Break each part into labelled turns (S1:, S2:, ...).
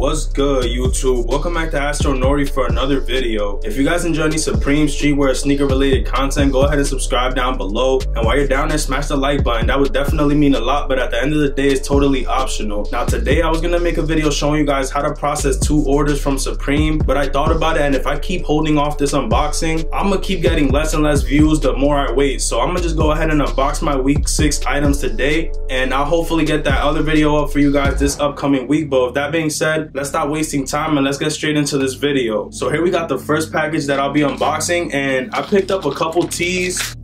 S1: What's good, YouTube? Welcome back to Astro Nori for another video. If you guys enjoy any Supreme streetwear sneaker related content, go ahead and subscribe down below. And while you're down there, smash the like button. That would definitely mean a lot, but at the end of the day, it's totally optional. Now today I was gonna make a video showing you guys how to process 2 orders from Supreme, but I thought about it, and if I keep holding off this unboxing, I'm gonna keep getting less and less views the more I wait. So I'm gonna just go ahead and unbox my week 6 items today, and I'll hopefully get that other video up for you guys this upcoming week. But with that being said, let's stop wasting time and let's get straight into this video. So here we got the first package that I'll be unboxing, and I picked up a couple tees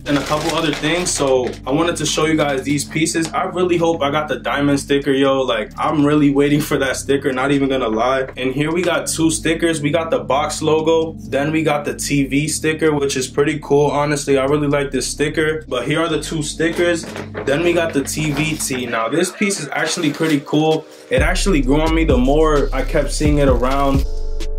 S1: and a couple other things, so I wanted to show you guys these pieces. I really hope I got the diamond sticker, yo. Like, I'm really waiting for that sticker, not even gonna lie. And here we got 2 stickers. We got the box logo, then we got the TV sticker, which is pretty cool. Honestly, I really like this sticker. But here are the 2 stickers. Then we got the TV tee. Now this piece is actually pretty cool. It actually grew on me the more I kept seeing it around.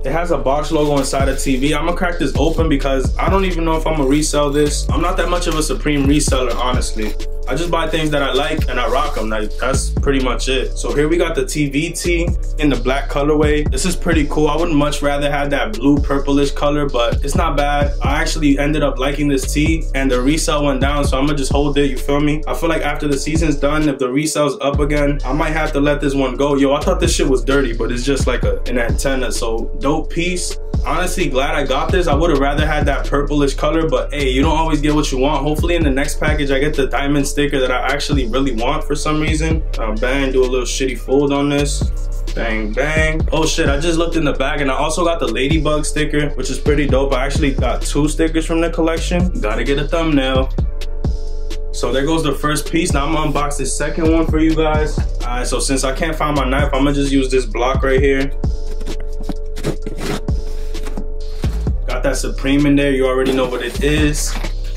S1: It has a box logo inside a TV. I'm gonna crack this open because I don't even know if I'm gonna resell this. I'm not that much of a Supreme reseller, honestly. I just buy things that I like and I rock them. Like, that's pretty much it. So here we got the TV tee in the black colorway. This is pretty cool. I would much rather have that blue purplish color, but it's not bad. I actually ended up liking this tee, and the resale went down, so I'm gonna just hold it, you feel me? I feel like after the season's done, if the resale's up again, I might have to let this one go. Yo, I thought this shit was dirty, but it's just like an antenna. So dope piece. Honestly, glad I got this. I would have rather had that purplish color, but hey, you don't always get what you want. Hopefully in the next package I get the diamond sticker that I actually really want for some reason. Bang, do a little shitty fold on this. Bang, bang. Oh shit, I just looked in the bag and I also got the ladybug sticker, which is pretty dope. I actually got 2 stickers from the collection. Gotta get a thumbnail. So there goes the first piece. Now I'm gonna unbox the second one for you guys. Alright, so since I can't find my knife, I'm gonna just use this block right here. Got that Supreme in there, you already know what it is.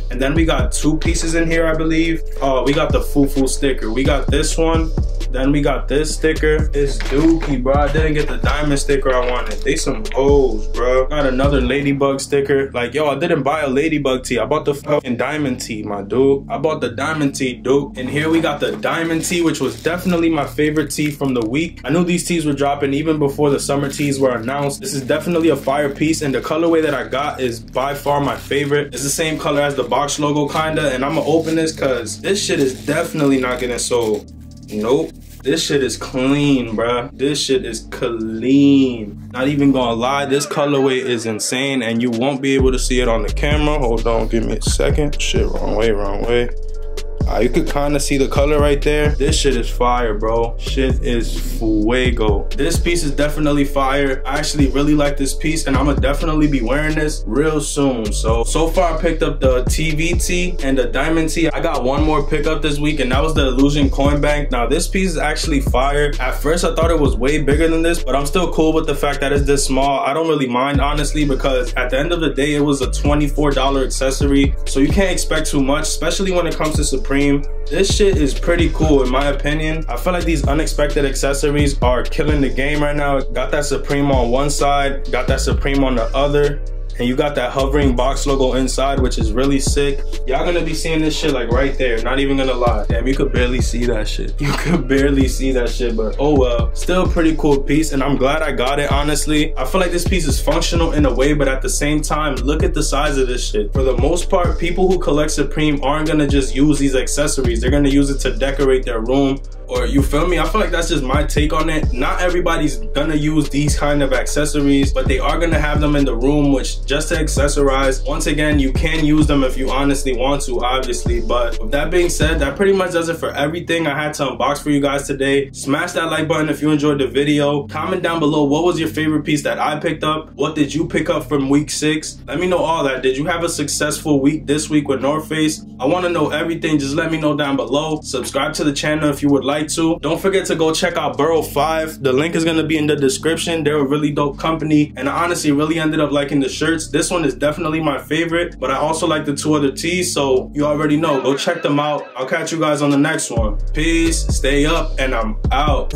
S1: And then we got 2 pieces in here, I believe. Oh, we got the Fufu sticker. We got this one. Then we got this sticker. It's dookie, bro. I didn't get the diamond sticker I wanted. They some hoes, bro. Got another ladybug sticker. Like, yo, I didn't buy a ladybug tee. I bought the fucking diamond tee, my dude. I bought the diamond tee, dude. And here we got the diamond tee, which was definitely my favorite tee from the week. I knew these tees were dropping even before the summer tees were announced. This is definitely a fire piece, and the colorway that I got is by far my favorite. It's the same color as the box logo, kinda. And I'm gonna open this because this shit is definitely not getting sold. Nope. This shit is clean, bruh. This shit is clean. Not even gonna lie, this colorway is insane, and you won't be able to see it on the camera. Hold on, give me a second. Shit, wrong way, wrong way. You could kind of see the color right there. This shit is fire, bro. Shit is fuego. This piece is definitely fire. I actually really like this piece, and I'm gonna definitely be wearing this real soon. So far I picked up the TV tee and the diamond tee. I got one more pickup this week, and that was the Illusion Coin Bank. Now this piece is actually fire. At first I thought it was way bigger than this, but I'm still cool with the fact that it's this small. I don't really mind, honestly, because at the end of the day, it was a $24 accessory. So you can't expect too much, especially when it comes to Supreme. This shit is pretty cool in my opinion. I feel like these unexpected accessories are killing the game right now. Got that Supreme on one side, got that Supreme on the other, and you got that hovering box logo inside, which is really sick. Y'all gonna be seeing this shit like right there, not even gonna lie. Damn, you could barely see that shit. You could barely see that shit, but oh well. Still a pretty cool piece, and I'm glad I got it, honestly. I feel like this piece is functional in a way, but at the same time, look at the size of this shit. For the most part, people who collect Supreme aren't gonna just use these accessories. They're gonna use it to decorate their room, or you feel me? I feel like that's just my take on it. Not everybody's gonna use these kind of accessories, but they are gonna have them in the room, which just to accessorize. Once again, you can use them if you honestly want to, obviously. But with that being said, that pretty much does it for everything I had to unbox for you guys today. Smash that like button if you enjoyed the video. Comment down below, what was your favorite piece that I picked up? What did you pick up from week 6? Let me know all that. Did you have a successful week this week with North Face? I want to know everything. Just let me know down below. Subscribe to the channel if you would like to. Don't forget to go check out Borough 5. The link is going to be in the description. They're a really dope company, and I honestly really ended up liking the shirts. This one is definitely my favorite, but I also like the 2 other tees, so you already know. Go check them out. I'll catch you guys on the next one. Peace, stay up, and I'm out.